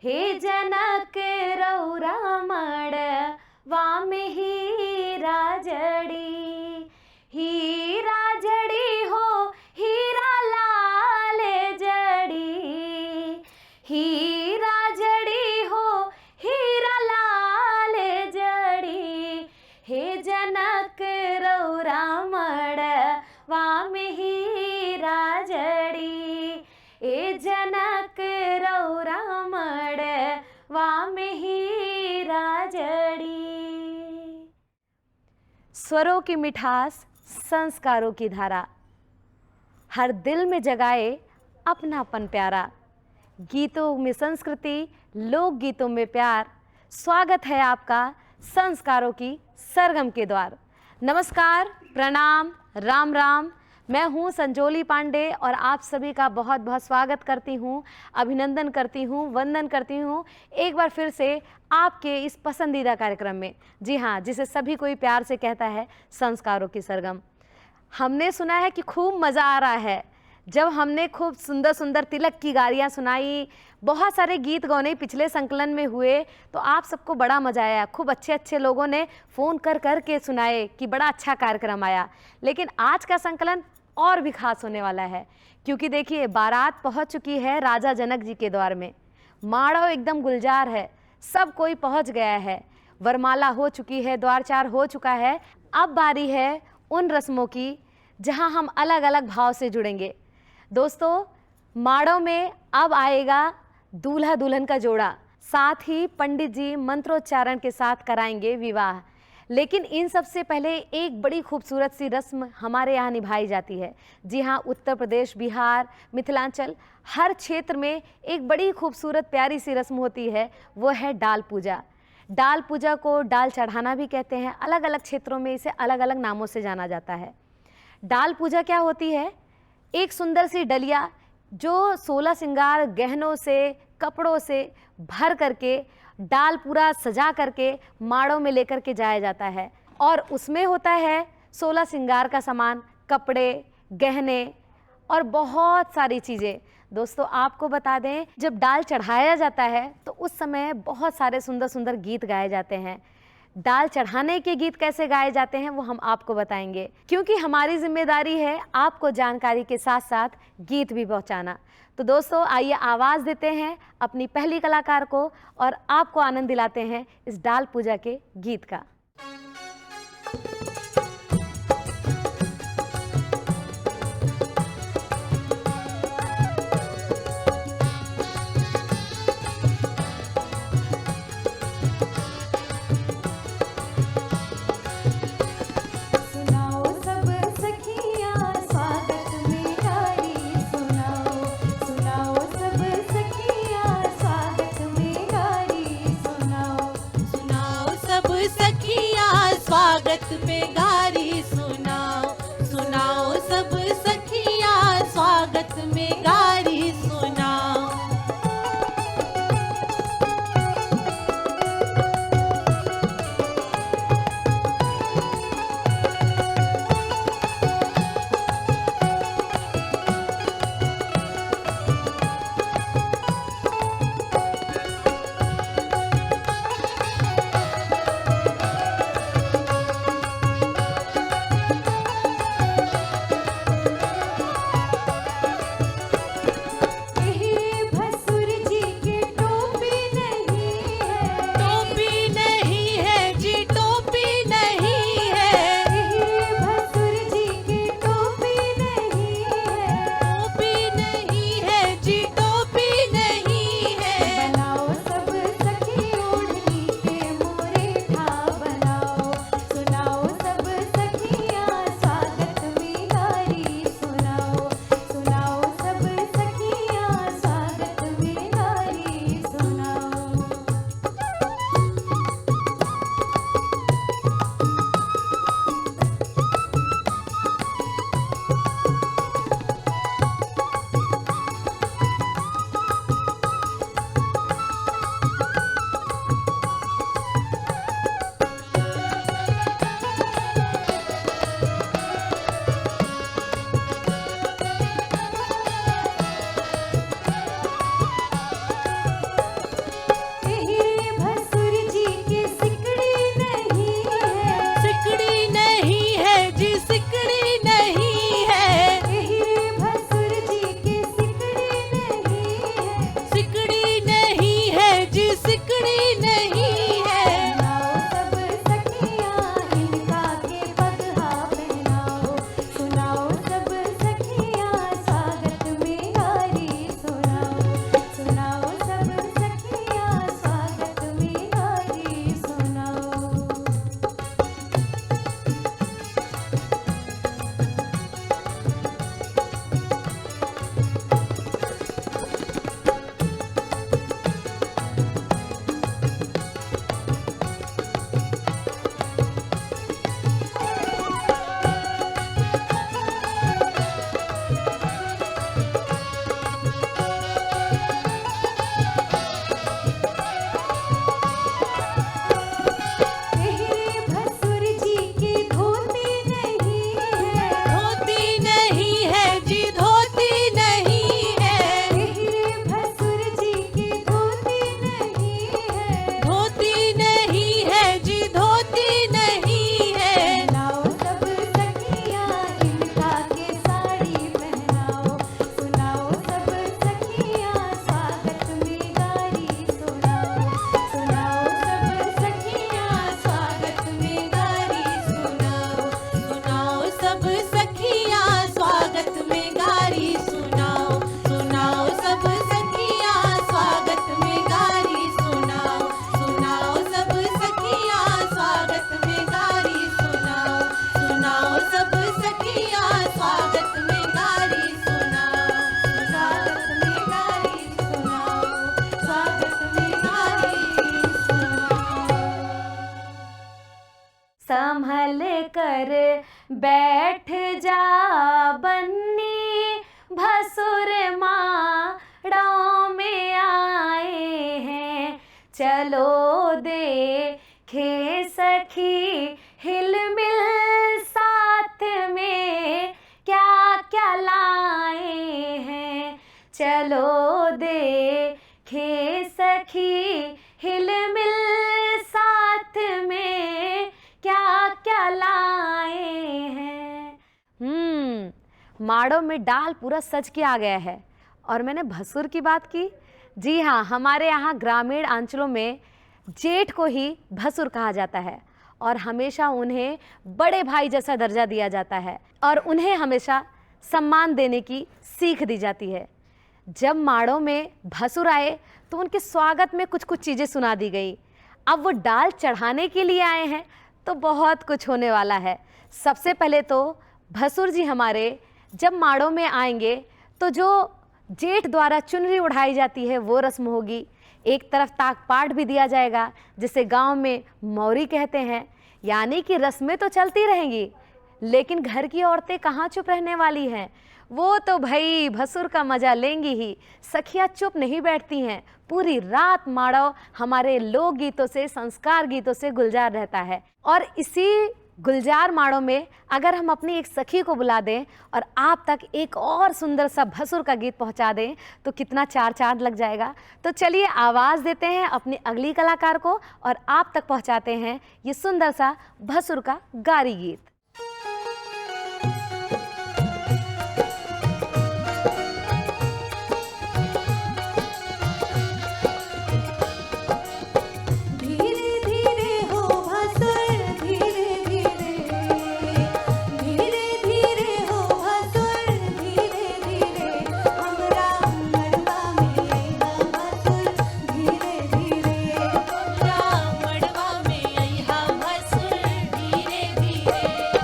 हे जनक रौरा मड़वा में हीरा जड़ी, हीरा जड़ी हो हीरा लाल जड़ी, हीरा जड़ी हो हीरा लाल जड़ी, हे जनक रौरा मड़वा में हीरा जड़ी, ए जनक रौरा मड़वा में हीरा जड़ी। स्वरों की मिठास, संस्कारों की धारा, हर दिल में जगाए अपनापन प्यारा। गीतों में संस्कृति, लोक गीतों में प्यार। स्वागत है आपका संस्कारों की सरगम के द्वार। नमस्कार, प्रणाम, राम राम। मैं हूं संजोली पांडे और आप सभी का बहुत बहुत स्वागत करती हूं, अभिनंदन करती हूं, वंदन करती हूं एक बार फिर से आपके इस पसंदीदा कार्यक्रम में। जी हाँ, जिसे सभी कोई प्यार से कहता है संस्कारों की सरगम। हमने सुना है कि खूब मज़ा आ रहा है जब हमने खूब सुंदर सुंदर तिलक की गारियाँ सुनाई, बहुत सारे गीत गौने पिछले संकलन में हुए, तो आप सबको बड़ा मज़ा आया। खूब अच्छे अच्छे लोगों ने फ़ोन कर कर के सुनाए कि बड़ा अच्छा कार्यक्रम आया। लेकिन आज का संकलन और भी खास होने वाला है, क्योंकि देखिए बारात पहुंच चुकी है राजा जनक जी के द्वार में। माड़ो एकदम गुलजार है, सब कोई पहुंच गया है, वरमाला हो चुकी है, द्वारचार हो चुका है। अब बारी है उन रस्मों की जहां हम अलग अलग भाव से जुड़ेंगे। दोस्तों, माड़ों में अब आएगा दूल्हा दुल्हन का जोड़ा, साथ ही पंडित जी मंत्रोच्चारण के साथ कराएंगे विवाह। लेकिन इन सब से पहले एक बड़ी खूबसूरत सी रस्म हमारे यहाँ निभाई जाती है। जी हाँ, उत्तर प्रदेश, बिहार, मिथिलांचल, हर क्षेत्र में एक बड़ी खूबसूरत प्यारी सी रस्म होती है, वो है डाल पूजा। डाल पूजा को डाल चढ़ाना भी कहते हैं, अलग अलग क्षेत्रों में इसे अलग अलग नामों से जाना जाता है। डाल पूजा क्या होती है? एक सुंदर सी डलिया जो 16 श्रृंगार गहनों से, कपड़ों से भर करके, डाल पूरा सजा करके माड़ों में लेकर के जाया जाता है, और उसमें होता है 16 श्रृंगार का सामान, कपड़े, गहने और बहुत सारी चीज़ें। दोस्तों, आपको बता दें, जब डाल चढ़ाया जाता है तो उस समय बहुत सारे सुंदर सुंदर गीत गाए जाते हैं। डाल चढ़ाने के गीत कैसे गाए जाते हैं वो हम आपको बताएंगे, क्योंकि हमारी जिम्मेदारी है आपको जानकारी के साथ साथ गीत भी पहुंचाना। तो दोस्तों, आइए आवाज़ देते हैं अपनी पहली कलाकार को और आपको आनंद दिलाते हैं इस डाल पूजा के गीत का। सखी बिगड़ी नहीं है। सुनाओ सब सखियाँ इनका के पगहा पहनाओ, सुनाओ सब सखियाँ स्वागत में गारी सुनाओ, सुनाओ सब सखियाँ स्वागत में गारी सुनाओ। तेरे भसुर जी की धोती नहीं है, धोती नहीं है जी, धोती नहीं है। तेरे भसुर जी की धोती नहीं है। धोती नहीं है जी, धोती नहीं है। सुनाओ सब सखियाँ इनका के साड़ी पहनाओ, सुनाओ सब सखियाँ स्वागत में गारी सुनाओ, सुनाओ सब सखियाँ स्वागत में गारी सुनाओ। सुनाओ सब सखियाँ स्वागत में गारी सुनाओ, सुनाओ सब सखियाँ स्वागत में गारी सुनाओ, सुनाओ सब सखियाँ स्वागत में गारी सुनाओ, सुनाओ सब सखियाँ स्वागत में गारी सुनाओ, स्वागत में गारी सुनाओ, स्वागत में गारी सुनाओ। संभल कर बैठ जा बन्नी, भसुर माड़ों में आए हैं। चलो देखे सखी हिलमिल साथ में क्या क्या लाए हैं। चलो देखे सखी हिलमिल साथ में क्या क्या लाए हैं। माड़ों में डाल पूरा सज के आ गया है। और मैंने भसुर की बात की। जी हाँ, हमारे यहाँ ग्रामीण अंचलों में जेठ को ही भसुर कहा जाता है और हमेशा उन्हें बड़े भाई जैसा दर्जा दिया जाता है और उन्हें हमेशा सम्मान देने की सीख दी जाती है। जब माड़ों में भसुर आए तो उनके स्वागत में कुछ कुछ चीज़ें सुना दी गई। अब वो डाल चढ़ाने के लिए आए हैं तो बहुत कुछ होने वाला है। सबसे पहले तो भसुर जी हमारे जब माड़ों में आएंगे तो जो जेठ द्वारा चुनरी उड़ाई जाती है वो रस्म होगी। एक तरफ ताक पाट भी दिया जाएगा जिसे गांव में मौरी कहते हैं। यानी कि रस्में तो चलती रहेंगी लेकिन घर की औरतें कहाँ चुप रहने वाली हैं। वो तो भाई भसुर का मजा लेंगी ही। सखियाँ चुप नहीं बैठती हैं। पूरी रात माड़ो हमारे लोक गीतों से, संस्कार गीतों से गुलजार रहता है। और इसी गुलजार माड़ों में अगर हम अपनी एक सखी को बुला दें और आप तक एक और सुंदर सा भसुर का गीत पहुंचा दें तो कितना चार चांद लग जाएगा। तो चलिए आवाज़ देते हैं अपनी अगली कलाकार को और आप तक पहुंचाते हैं ये सुंदर सा भसुर का गारी गीत। धीरे धीरे हो भसुर, धीरे धीरे, धीरे धीरे हो भसुर, धीरे धीरे, हमरा मड़वा में अइहा भसुर, धीरे धीरे, हमरा मड़वा में अइहा भसुर, धीरे धीरे।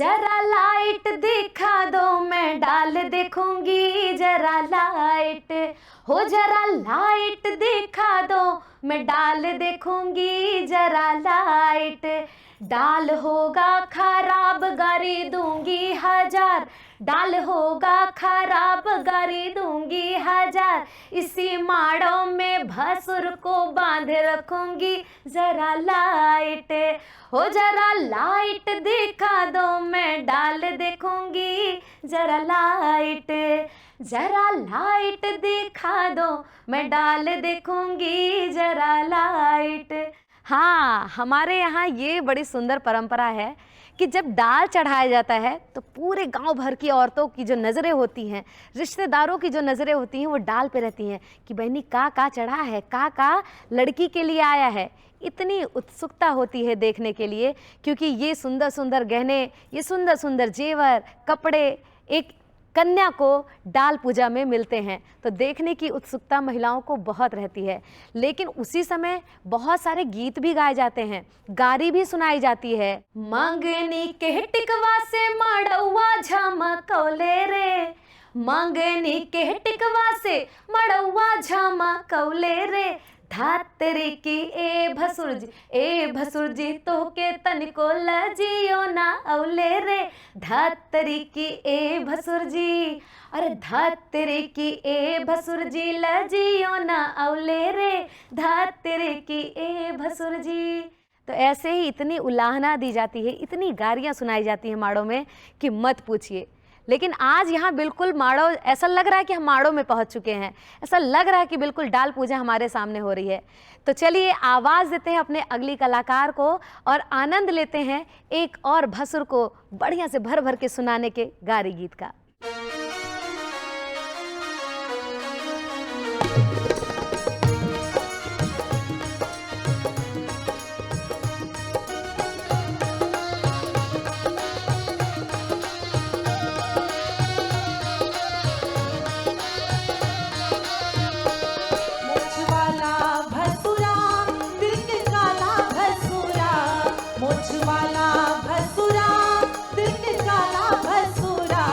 जरा लाइट दिखा दो मैं डाल देखूंगी, जरा लाइट हो, जरा लाइट दिखा दो मैं डाल देखूंगी, जरा लाइट। डाल होगा खराब गारी दूंगी हजार, डाल होगा खराब गारी दूंगी हजार, इसी माड़ों में भसुर को बांध रखूंगी, जरा लाइट हो, जरा लाइट दिखा दो मैं डाल देखूंगी, जरा लाइट, जरा लाइट दिखा दो मैं डाल देखूंगी, जरा लाइट। हाँ, हमारे यहाँ ये बड़ी सुंदर परंपरा है कि जब डाल चढ़ाया जाता है तो पूरे गांव भर की औरतों की जो नज़रें होती हैं, रिश्तेदारों की जो नज़रें होती हैं, वो डाल पे रहती हैं कि बहनी का चढ़ा है, का लड़की के लिए आया है। इतनी उत्सुकता होती है देखने के लिए, क्योंकि ये सुंदर सुंदर गहने, ये सुंदर सुंदर जेवर, कपड़े एक कन्या को डाल पूजा में मिलते हैं, तो देखने की उत्सुकता महिलाओं को बहुत रहती है। लेकिन उसी समय बहुत सारे गीत भी गाए जाते हैं, गारी भी सुनाई जाती है। मंगनी के टिकवा से मड़ौआ झमकौले रे, मंगनी के टिकवा से मड़ौआ झमकौले रे, धातरी की ए भसुर जी तो के तनिको लजियो ना औले रे, धातरी की ए भसुर जी, अरे धातरी की ए भसुर जी लजियो ना औले रे, धातरी की ए भसुर जी। तो ऐसे ही इतनी उलाहना दी जाती है, इतनी गारियाँ सुनाई जाती हैं माड़ों में कि मत पूछिए। लेकिन आज यहाँ बिल्कुल माड़ो, ऐसा लग रहा है कि हम माड़ों में पहुँच चुके हैं, ऐसा लग रहा है कि बिल्कुल डाल पूजा हमारे सामने हो रही है। तो चलिए आवाज़ देते हैं अपने अगली कलाकार को और आनंद लेते हैं एक और भसुर को बढ़िया से भर भर के सुनाने के गारी गीत का। मुझवाला भसुरा दिल काला भसुरा,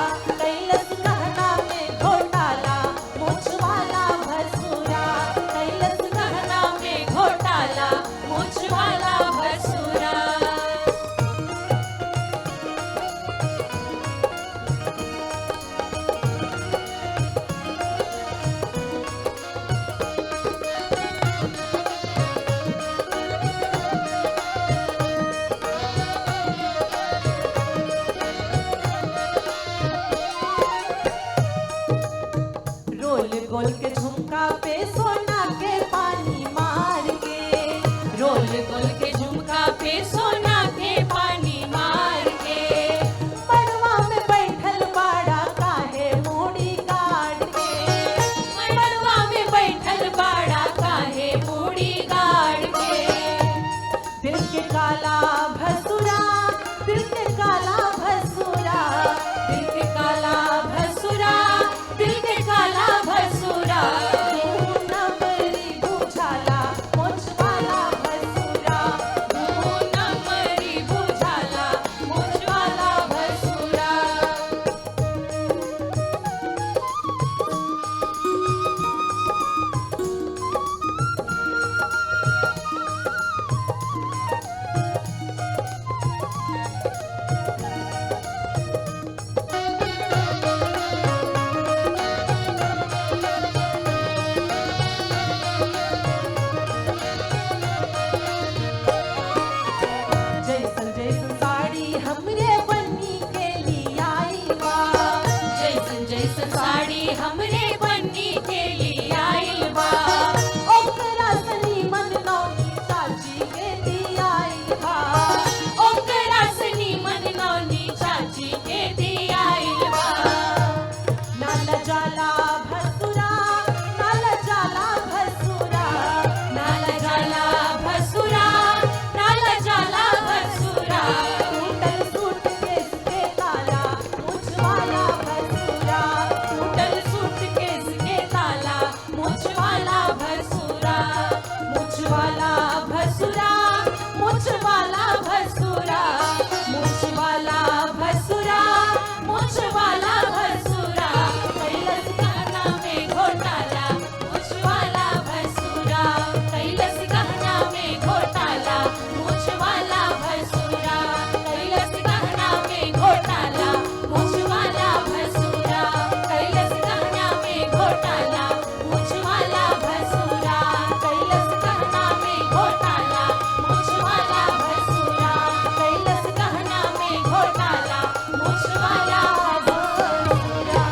मुछ वाला भसुरा कैलस गहना में घोटाला मुछ वाला भसुरा कैलस गहना में घोटाला मुछ वाला भसुरा कैलस गहना में घोटाला मुछ वाला भसुरा कैलस गहना में घोटाला मुछ वाला भसुरा कैलस गहना में घोटाला मुछ वाला भसुरा कैलस गहना में घोटाला मुछ वाला भसुरा।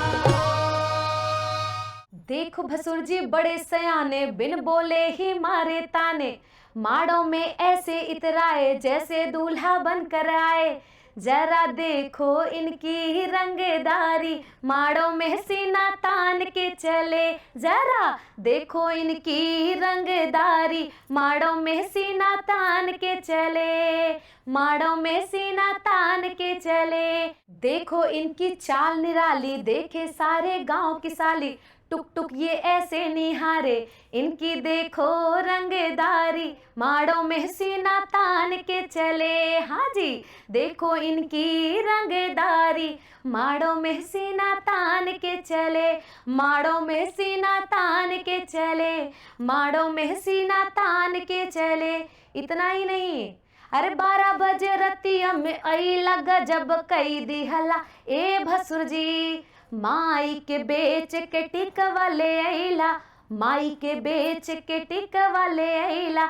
देखो भसुर जी बड़े सयाने, बिन बोले ही मारे ताने, माड़ों में ऐसे इतराए जैसे दूल्हा बनकर आए। जरा देखो इनकी रंगदारी, माड़ों में सीना तान के चले। जरा देखो इनकी रंगदारी, माड़ों में सीना तान के चले, माड़ों में सीना तान के चले। देखो इनकी चाल निराली, देखे सारे गांव की साली, टुक टुक ये ऐसे निहारे। इनकी देखो रंगदारी, माड़ों में सीना तान के चले। हाँ जी, देखो इनकी रंगदारी, माड़ों में सीना तान के चले, माड़ों में सीना तान के चले, माड़ों में सीना तान के चले। इतना ही नहीं, अरे 12 बजे रतिया में अइला गजब कई दिहला ए भसुर जी। माई के बेच के टिकवा ले अइला, माई के बेच के टिकवा ले अइला।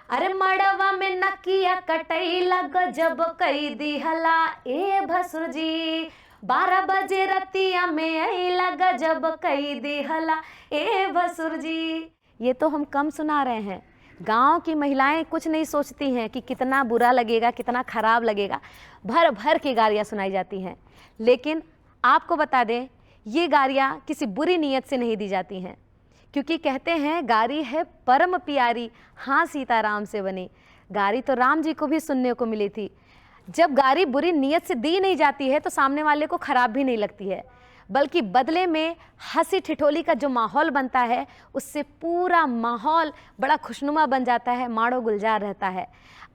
अरे मड़वा में नकिया कटैला गजब कई दिहला ए भसुर जी। 12 बजे रतिया में अइला गजब कई दिहला ए भसुर जी। ये तो हम कम सुना रहे हैं, गांव की महिलाएं कुछ नहीं सोचती हैं कि कितना बुरा लगेगा, कितना खराब लगेगा। भर भर की गालियाँ सुनाई जाती हैं। लेकिन आपको बता दें, ये गालियाँ किसी बुरी नीयत से नहीं दी जाती हैं, क्योंकि कहते हैं गारी है परम प्यारी, हाँ सीताराम से बनी। गारी तो राम जी को भी सुनने को मिली थी। जब गारी बुरी नीयत से दी नहीं जाती है तो सामने वाले को खराब भी नहीं लगती है, बल्कि बदले में हंसी ठिठोली का जो माहौल बनता है, उससे पूरा माहौल बड़ा खुशनुमा बन जाता है, माड़ो गुलजार रहता है।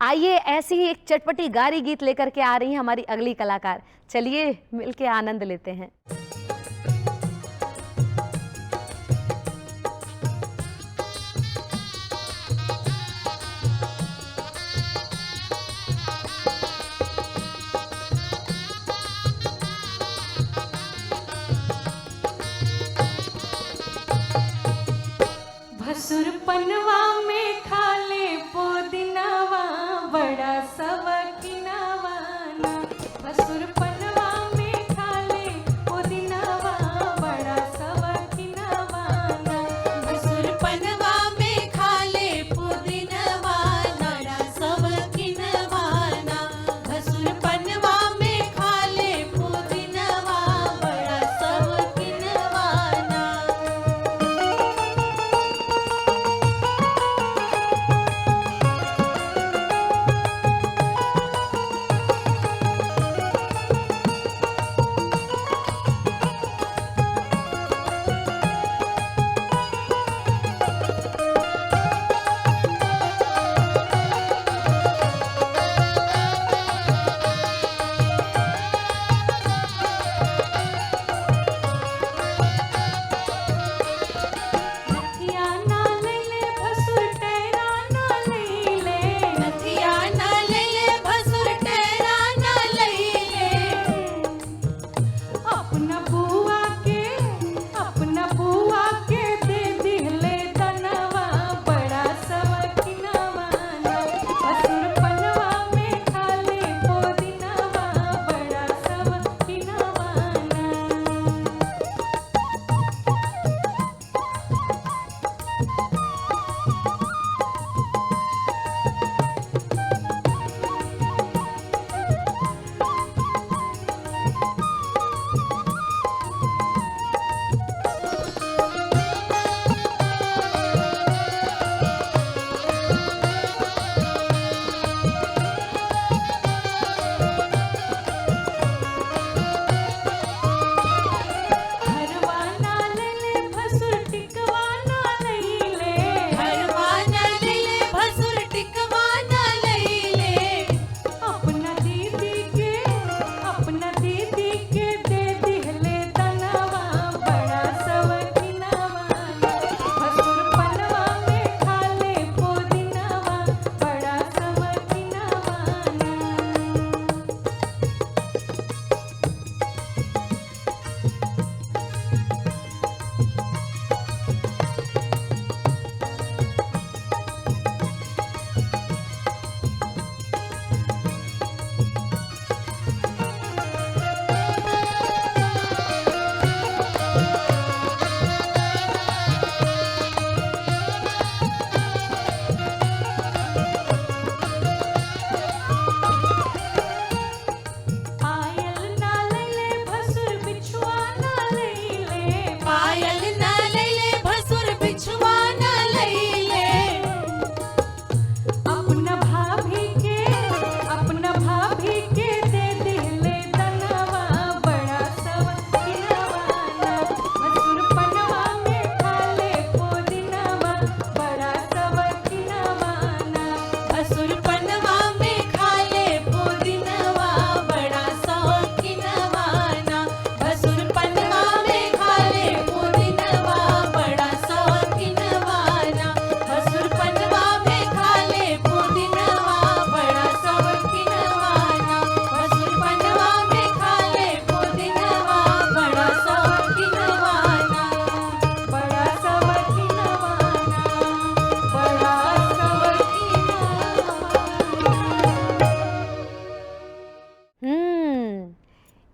आइए ऐसी ही एक चटपटी गारी गीत लेकर के आ रही हैं हमारी अगली कलाकार। चलिए मिलके आनंद लेते हैं। भसुर पनवा में खाले पुदीनावा, बड़ा सवकीनावा ना। भसुर पनवा में खाले पुदीनावा, बड़ा सवकीनावा ना। भसुर पनवा में खाले पुदीनवा बड़ा सवकीनवा ना। भसुर पनवा में खाले पुदीनवा बड़ा सवकीनवा ना।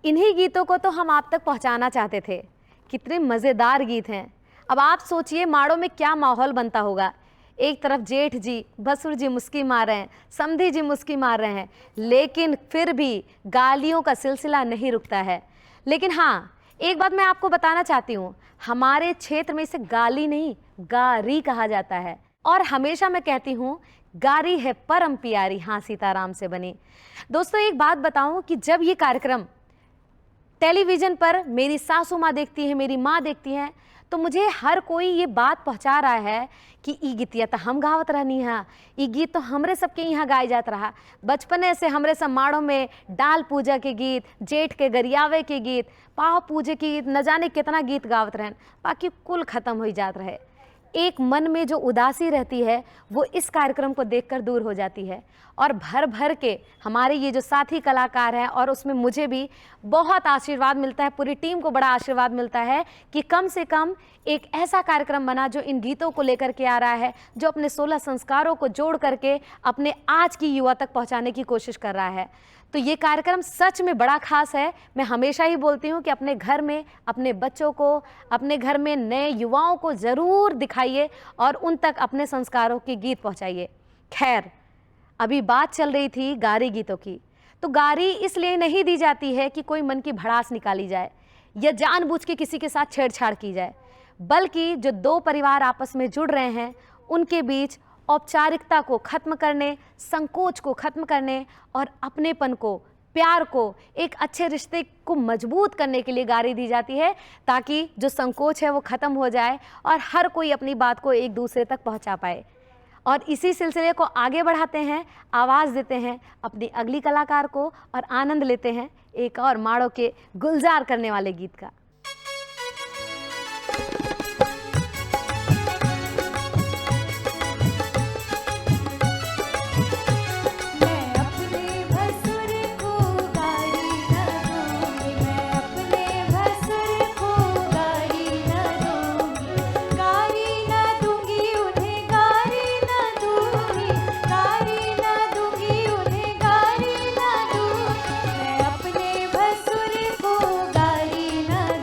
इन्हीं गीतों को तो हम आप तक पहुंचाना चाहते थे। कितने मज़ेदार गीत हैं। अब आप सोचिए माड़ों में क्या माहौल बनता होगा। एक तरफ जेठ जी, भसुर जी मुस्की मार रहे हैं, समधी जी मुस्की मार रहे हैं, लेकिन फिर भी गालियों का सिलसिला नहीं रुकता है। लेकिन हाँ, एक बात मैं आपको बताना चाहती हूँ, हमारे क्षेत्र में इसे गाली नहीं, गारी कहा जाता है। और हमेशा मैं कहती हूँ, गारी है परम प्यारी, हाँ सीताराम से बनी। दोस्तों, एक बात बताऊँ कि जब ये कार्यक्रम टेलीविज़न पर मेरी सासू माँ देखती है, मेरी माँ देखती हैं, तो मुझे हर कोई ये बात पहुंचा रहा है कि ई गीतिया तो हम गावत रहनी है, ई गीत तो हमरे सबके यहाँ गाए जात रहा। बचपने से हमरे सब माड़ों में डाल पूजा के गीत, जेठ के गरियावे के गीत, पाव पूजे के गीत, न जाने कितना गीत गावत रहन, बाकी कुल खत्म हो जात रहे। एक मन में जो उदासी रहती है वो इस कार्यक्रम को देखकर दूर हो जाती है। और भर भर के हमारे ये जो साथी कलाकार हैं, और उसमें मुझे भी बहुत आशीर्वाद मिलता है, पूरी टीम को बड़ा आशीर्वाद मिलता है कि कम से कम एक ऐसा कार्यक्रम बना जो इन गीतों को लेकर के आ रहा है, जो अपने 16 संस्कारों को जोड़ करके अपने आज की युवा तक पहुंचाने की कोशिश कर रहा है। तो ये कार्यक्रम सच में बड़ा खास है। मैं हमेशा ही बोलती हूँ कि अपने घर में अपने बच्चों को, अपने घर में नए युवाओं को ज़रूर दिखाइए और उन तक अपने संस्कारों के गीत पहुँचाइए। खैर, अभी बात चल रही थी गारी गीतों की। तो गारी इसलिए नहीं दी जाती है कि कोई मन की भड़ास निकाली जाए या जानबूझ के किसी के साथ छेड़छाड़ की जाए, बल्कि जो दो परिवार आपस में जुड़ रहे हैं उनके बीच औपचारिकता को खत्म करने, संकोच को खत्म करने और अपनेपन को, प्यार को, एक अच्छे रिश्ते को मजबूत करने के लिए गारी दी जाती है, ताकि जो संकोच है वो ख़त्म हो जाए और हर कोई अपनी बात को एक दूसरे तक पहुंचा पाए। और इसी सिलसिले को आगे बढ़ाते हैं, आवाज़ देते हैं अपनी अगली कलाकार को और आनंद लेते हैं एक और माड़ों के गुलजार करने वाले गीत का। मैं अपने भसुर को गारी न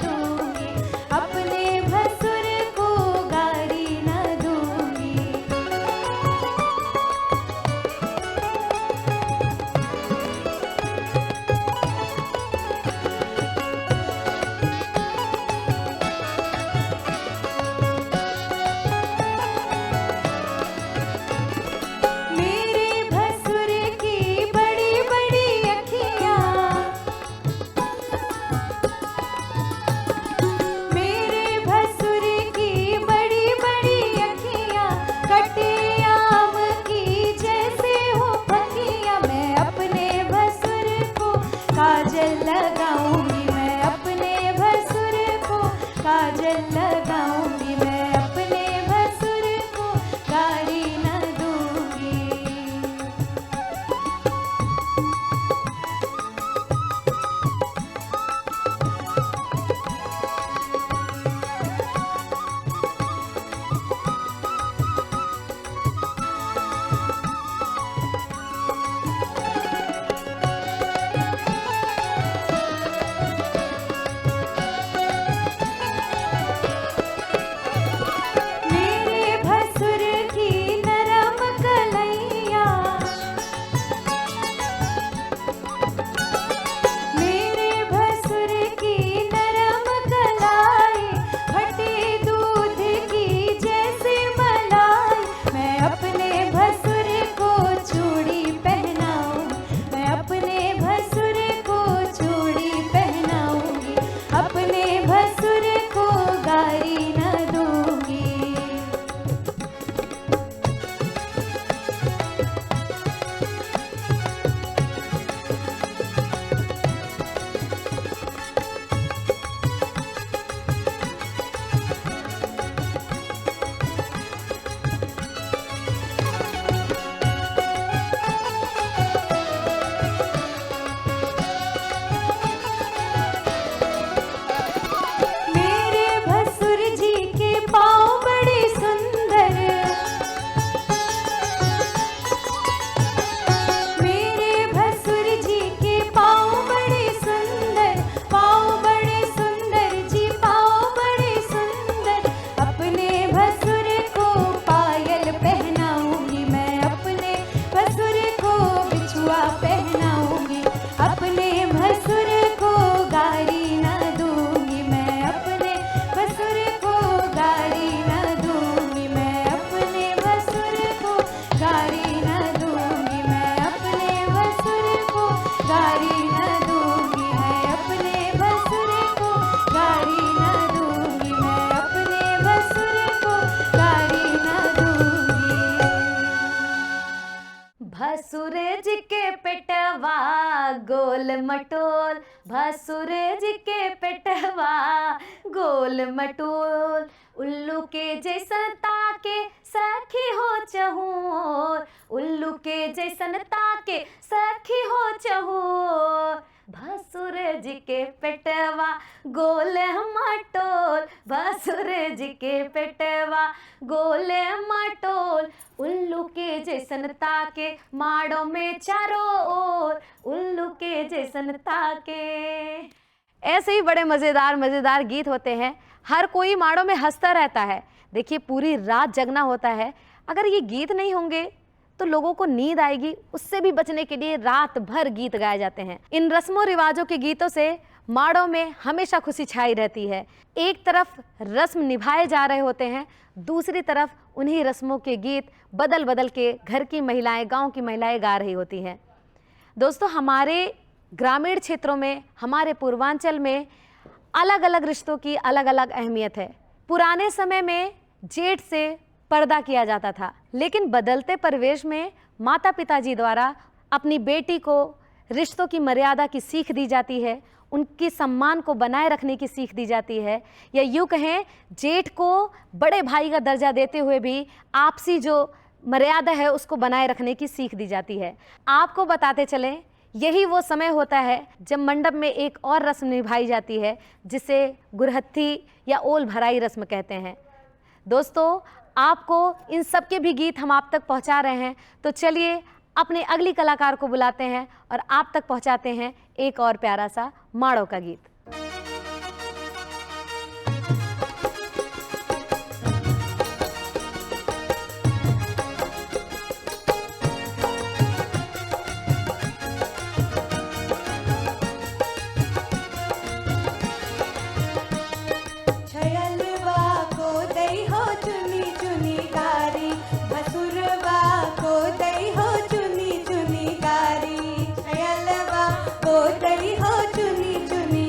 मटोल भसुर जी के पेटवा गोल मटोल। उल्लू के जैसन ताके सखी हो चहूर, उल्लू के जैसन ताके सखी हो चहूर। भसुर जी के पेटवा गोल मटोल, भसुर जी के पेटवा गोल मटोल। उल्लू के जैसन ताके माड़ों में चारों ओर, उल्लू के जैसन ताके। ऐसे ही बड़े मज़ेदार मज़ेदार गीत होते हैं। हर कोई माड़ों में हंसता रहता है। देखिए पूरी रात जगना होता है। अगर ये गीत नहीं होंगे तो लोगों को नींद आएगी। उससे भी बचने के लिए रात भर गीत गाए जाते हैं। इन रस्मों रिवाजों के गीतों से माड़ों में हमेशा खुशी छाई रहती है। एक तरफ रस्म निभाए जा रहे होते हैं, दूसरी तरफ उन्हीं रस्मों के गीत बदल बदल के घर की महिलाएं, गांव की महिलाएं गा रही होती हैं। दोस्तों, हमारे ग्रामीण क्षेत्रों में, हमारे पूर्वांचल में अलग अलग रिश्तों की अलग अलग अहमियत है। पुराने समय में जेठ से पर्दा किया जाता था, लेकिन बदलते परिवेश में माता पिताजी द्वारा अपनी बेटी को रिश्तों की मर्यादा की सीख दी जाती है, उनकी सम्मान को बनाए रखने की सीख दी जाती है, या यूँ कहें जेठ को बड़े भाई का दर्जा देते हुए भी आपसी जो मर्यादा है उसको बनाए रखने की सीख दी जाती है। आपको बताते चलें, यही वो समय होता है जब मंडप में एक और रस्म निभाई जाती है जिसे गुरहत्थी या ओल भराई रस्म कहते हैं। दोस्तों, आपको इन सब के भी गीत हम आप तक पहुंचा रहे हैं, तो चलिए अपने अगली कलाकार को बुलाते हैं और आप तक पहुंचाते हैं एक और प्यारा सा माड़ों का गीत। छयलवा को दई हो चुनी चुनी गारी, भसुरवा को दई हो चुनी चुनी गारी। छयलवा को दई हो चुनी चुनी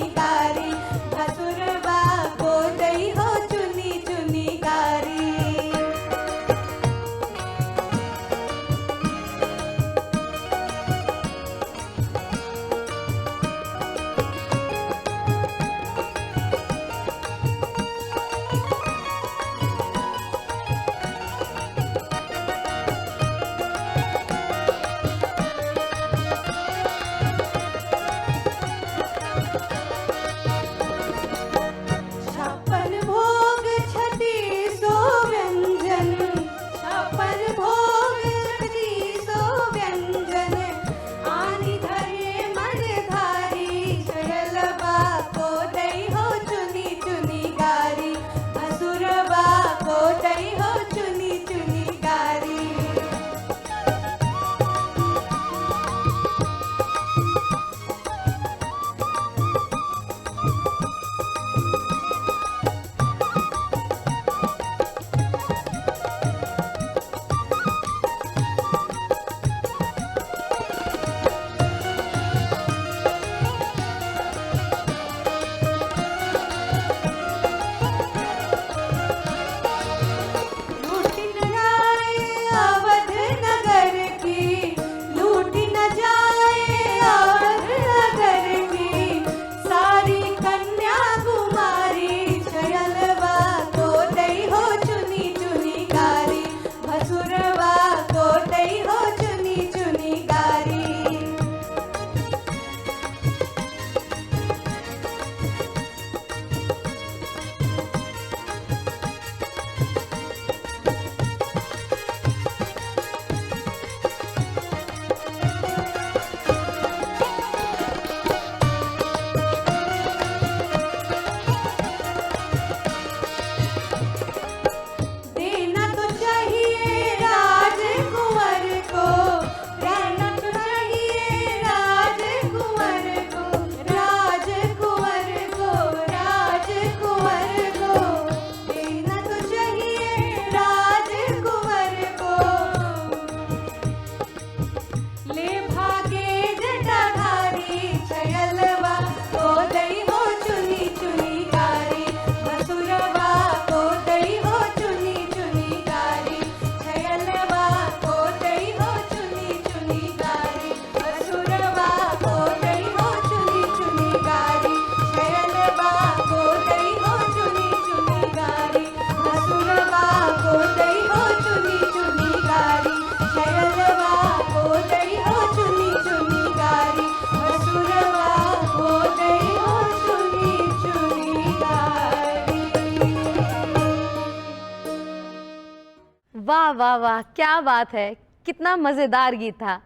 वाह वाह वाह, क्या बात है, कितना मज़ेदार गीत था।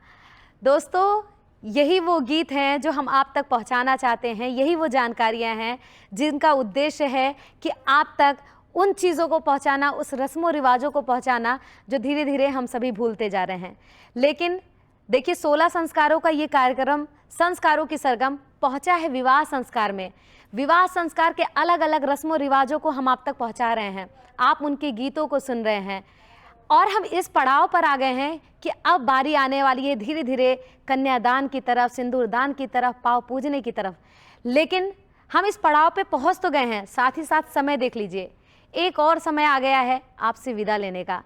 दोस्तों, यही वो गीत हैं जो हम आप तक पहुंचाना चाहते हैं, यही वो जानकारियां हैं जिनका उद्देश्य है कि आप तक उन चीज़ों को पहुंचाना, उस रस्मों रिवाजों को पहुंचाना जो धीरे धीरे हम सभी भूलते जा रहे हैं। लेकिन देखिए, 16 संस्कारों का ये कार्यक्रम संस्कारों की सरगम पहुंचा है विवाह संस्कार में। विवाह संस्कार के अलग अलग रस्मों रिवाजों को हम आप तक पहुंचा रहे हैं, आप उनके गीतों को सुन रहे हैं और हम इस पड़ाव पर आ गए हैं कि अब बारी आने वाली है धीरे धीरे कन्यादान की तरफ, सिंदूरदान की तरफ, पाँव पूजने की तरफ। लेकिन हम इस पड़ाव पे पहुंच तो गए हैं, साथ ही साथ समय देख लीजिए, एक और समय आ गया है आपसे विदा लेने का,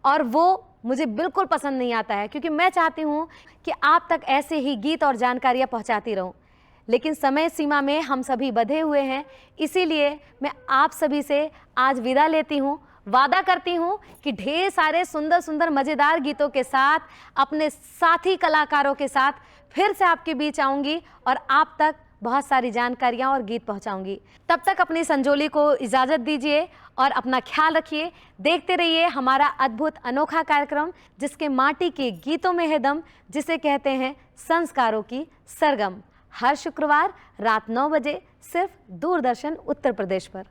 और वो मुझे बिल्कुल पसंद नहीं आता है, क्योंकि मैं चाहती हूँ कि आप तक ऐसे ही गीत और जानकारियाँ पहुँचाती रहूँ। लेकिन समय सीमा में हम सभी बंधे हुए हैं, इसीलिए मैं आप सभी से आज विदा लेती हूँ। वादा करती हूँ कि ढेर सारे सुंदर सुंदर मज़ेदार गीतों के साथ, अपने साथी कलाकारों के साथ फिर से आपके बीच आऊँगी और आप तक बहुत सारी जानकारियाँ और गीत पहुँचाऊँगी। तब तक अपनी संजोली को इजाज़त दीजिए और अपना ख्याल रखिए। देखते रहिए हमारा अद्भुत अनोखा कार्यक्रम, जिसके माटी के गीतों में है दम, जिसे कहते हैं संस्कारों की सरगम। हर शुक्रवार रात 9 बजे सिर्फ दूरदर्शन उत्तर प्रदेश पर।